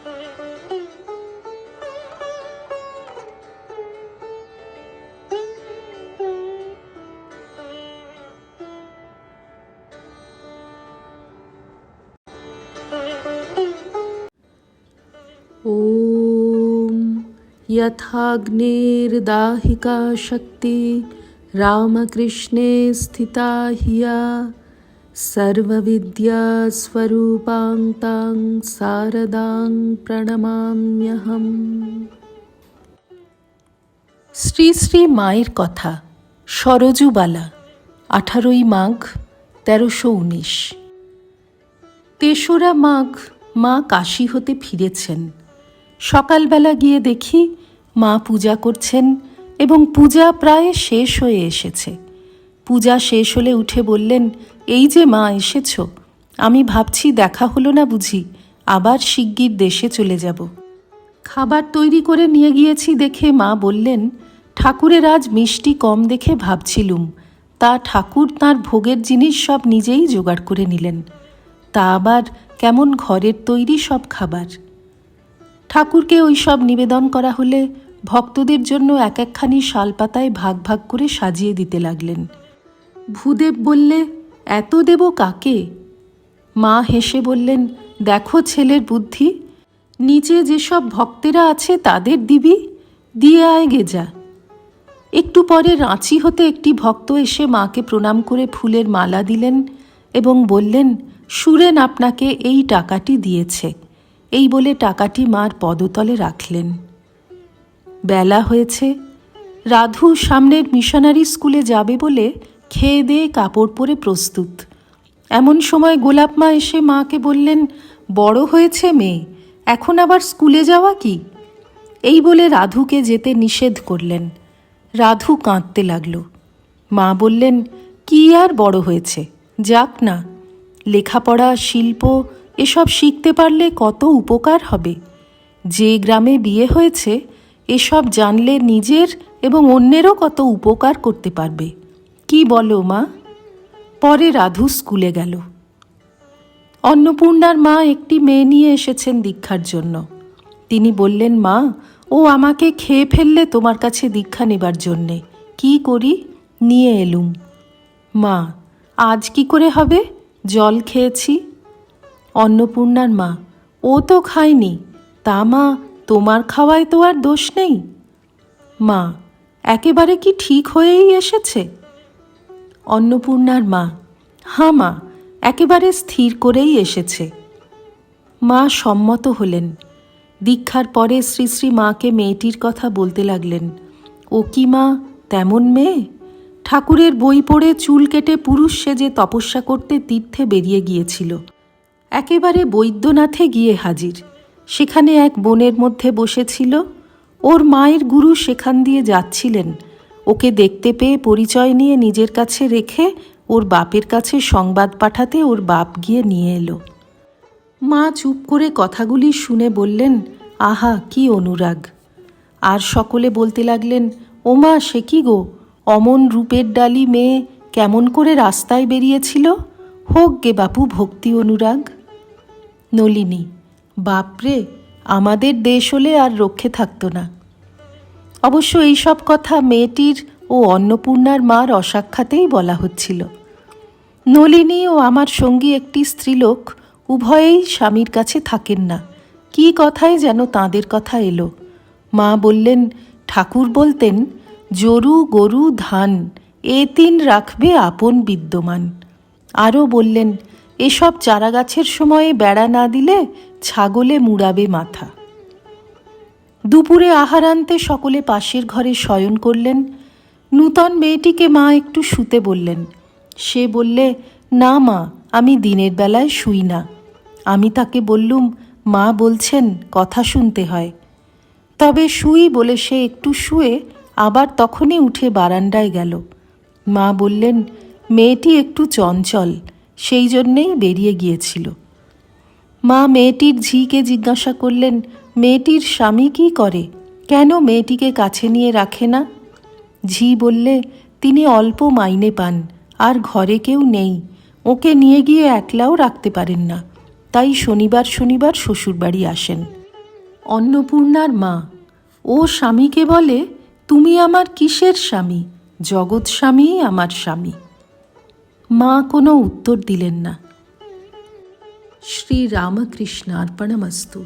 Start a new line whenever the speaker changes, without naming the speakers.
ॐ यथाग्निर्दाहिका शक्ति रामकृष्णे स्थिता हिया सर्वविद्यास्वरूपां तां शारदां প্রণমাম্যহম। শ্রী শ্রী মায়ের কথা। সরজুবালা, 18ই মাঘ 1319। 3রা মাঘ মা কাশী হতে ফিরেছেন। সকালবেলা গিয়ে দেখি মা পূজা করছেন এবং পূজা প্রায় শেষ হয়ে এসেছে। পূজা শেষ হলে উঠে বললেন, এই যে মা এসেছ, আমি ভাবছি দেখা হলো না বুঝি, আবার শিগগির দেশে চলে যাব। খাবার তৈরি করে নিয়ে গিয়েছি দেখে মা বললেন, ঠাকুরের আজ মিষ্টি কম দেখে ভাবছিলুম, তা ঠাকুর তাঁর ভোগের জিনিস সব নিজেই জোগাড় করে নিলেন, তা আবার কেমন ঘরের তৈরি সব খাবার। ঠাকুরকে ওই সব নিবেদন করা হলে ভক্তদের জন্য এক একখানি শালপাতায় ভাগ ভাগ করে সাজিয়ে দিতে লাগলেন। ভূদেব বললে, এত দেব কাকে? মা হেসে বললেন, দেখো ছেলের বুদ্ধি, নিচে যেসব ভক্তেরা আছে তাদের দিবি, দিয়ে আয় গে যা। একটু পরে রাঁচি হতে একটি ভক্ত এসে মাকে প্রণাম করে ফুলের মালা দিলেন এবং বললেন, সুরেন আপনাকে এই টাকাটি দিয়েছে। এই বলে টাকাটি মার পদতলে রাখলেন। বেলা হয়েছে। রাধু সামনের মিশনারি স্কুলে যাবে বলে খেয়ে দিয়ে কাপড় পরে প্রস্তুত। এমন সময় গোলাপ মা এসে মাকে বললেন, বড় হয়েছে মেয়ে, এখন আবার স্কুলে যাওয়া কি? এই বলে রাধুকে যেতে নিষেধ করলেন। রাধু কাঁদতে লাগল। মা বললেন, কি আর বড় হয়েছে, যাক না, লেখাপড়া শিল্প এসব শিখতে পারলে কত উপকার হবে। যে গ্রামে বিয়ে হয়েছে এসব জানলে নিজের এবং অন্যেরও কত উপকার করতে পারবে। কি বলো মা? পরে রাধু স্কুলে গেল। অন্নপূর্ণার মা একটি মেয়ে নিয়ে এসেছেন দীক্ষার জন্য। তিনি বললেন, মা, ও আমাকে খেয়ে ফেললে তোমার কাছে দীক্ষা নেবার জন্যে। কি করি? নিয়ে এলুম। মা, আজ কি করে হবে? জল খেয়েছি। অন্নপূর্ণার মা, ও তো খায়নি, তা মা তোমার খাওয়ায় তো আর দোষ নেই। মা, একেবারে কি ঠিক হয়েই এসেছে? অন্নপূর্ণার মা, হাঁ মা, একেবারে স্থির করেই এসেছে। মা সম্মত হলেন। দীক্ষার পরে শ্রী শ্রী মাকে মেয়েটির কথা বলতে লাগলেন। ও কি মা তেমন মেয়ে? ঠাকুরের বই পড়ে চুল কেটে পুরুষ সেজে তপস্যা করতে তীর্থে বেরিয়ে গিয়েছিল। একেবারে বৈদ্যনাথে গিয়ে হাজির। সেখানে এক বনের মধ্যে বসেছিল। ওর মায়ের গুরু সেখান দিয়ে যাচ্ছিলেন। ওকে দেখতে পেয়ে পরিচয় নিয়ে নিজের কাছে রেখে ওর বাপের কাছে সংবাদ পাঠাতে ওর বাপ গিয়ে নিয়ে এলো। মা চুপ করে কথাগুলি শুনে বললেন, আহা কি অনুরাগ। আর সকলে বলতে লাগলেন, ও মা, সে কি গো, অমন রূপের ডালি মেয়ে কেমন করে রাস্তায় বেরিয়েছিল? হোক গে বাপু ভক্তি অনুরাগ। নলিনী, বাপরে, আমাদের দেশ হলে আর রক্ষে থাকতো না। অবশ্য এইসব কথা মেয়েটির ও অন্নপূর্ণার মার অসাক্ষাতেই বলা হচ্ছিল। নলিনী ও আমার সঙ্গী একটি স্ত্রীলোক উভয়েই স্বামীর কাছে থাকেন না। কি কথায় যেন তাঁদের কথা এলো। মা বললেন, ঠাকুর বলতেন, জরু গরু ধান এ তিন রাখবে আপন বিদ্যমান। আরও বললেন, এসব চারাগাছের সময়ে বেড়া না দিলে ছাগলে মুড়াবে মাথা। দুপুরে আহার আনতে সকলে পাশের ঘরে শয়ন করলেন। নূতন মেয়েটিকে মা একটু শুতে বললেন। সে বললে, না মা, আমি দিনের বেলায় শুই না। আমি তাকে বললুম, মা বলছেন কথা শুনতে হয়। তবে শুই বলে সে একটু শুয়ে আবার তখনই উঠে বারান্দায় গেল। মা বললেন, মেয়েটি একটু চঞ্চল, সেই জন্যেই বেরিয়ে গিয়েছিল। মা মেয়েটির ঝিকে জিজ্ঞাসা করলেন, মেয়েটির স্বামী কি করে? কেন মেয়েটিকে কাছে নিয়ে রাখে না? ঝি বললে, তিনি অল্প মাইনে পান, আর ঘরে কেউ নেই, ওকে নিয়ে গিয়ে একলাও রাখতে পারেন না, তাই শনিবার শনিবার শ্বশুরবাড়ি আসেন। অন্নপূর্ণার মা। ও স্বামীকে বলে, তুমি আমার কিসের স্বামী? জগৎ স্বামীই আমার স্বামী। মা কোনো উত্তর দিলেন না। শ্রী রামকৃষ্ণার্পণমস্তু।